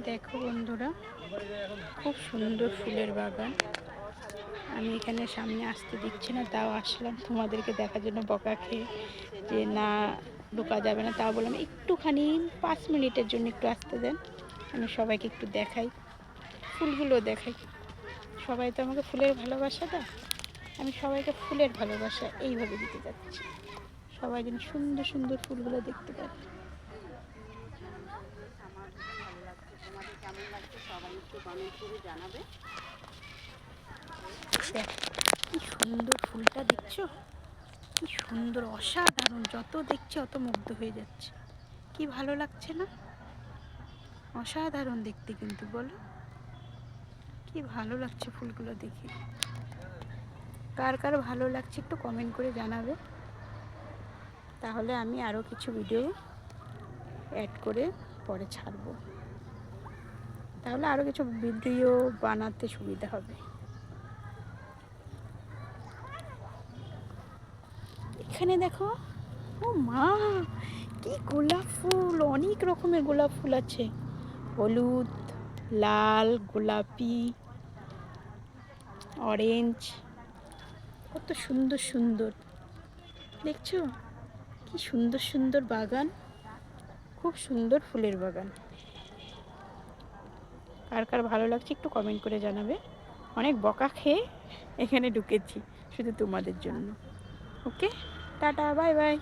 দেখো বন্ধুরা, খুব সুন্দর ফুলের বাগান। আমি এখানে সামনে আসতে দিচ্ছি না, তাও আসলাম তোমাদেরকে দেখার জন্য, বকা খেয়ে যে না ঢোকা যাবে না। তাও বললাম একটুখানি 5 মিনিটের জন্য একটু আসতে দেন, আমি সবাইকে একটু দেখাই, ফুলগুলো দেখাই। সবাই তো আমাকে ফুলের ভালোবাসা দেয়, আমি সবাইকে ফুলের ভালোবাসা এইভাবে দিতে যাচ্ছি, সবাই যেন সুন্দর সুন্দর ফুলগুলো দেখতে পারে। কি সুন্দর ফুলটা দেখছো, কি সুন্দর, অসাধারণ। যত দেখছি অত মুগ্ধ হয়ে যাচ্ছে। কি ভালো লাগছে না? অসাধারণ দেখতে কিন্তু, বলো কি ভালো লাগছে ফুলগুলো দেখে। কার কার ভালো লাগছে একটু কমেন্ট করে জানাবে, তাহলে আমি আরও কিছু ভিডিও অ্যাড করে পরে ছাড়বো, তাহলে আরও কিছু ভিডিও বানাতে সুবিধা হবে। এখানে দেখো, ও মা, কি গোলাপ ফুল, অনেক রকমের গোলাপ ফুল আছে, হলুদ, লাল, গোলাপি, অরেঞ্জ, কত সুন্দর সুন্দর দেখছো, কি সুন্দর সুন্দর বাগান, খুব সুন্দর ফুলের বাগান। কার কার ভালো লাগছে একটু কমেন্ট করে জানাবে। অনেক বকা খেয়ে এখানে ঢুকেছি শুধু তোমাদের জন্য। ওকে, টাটা, বাই বাই।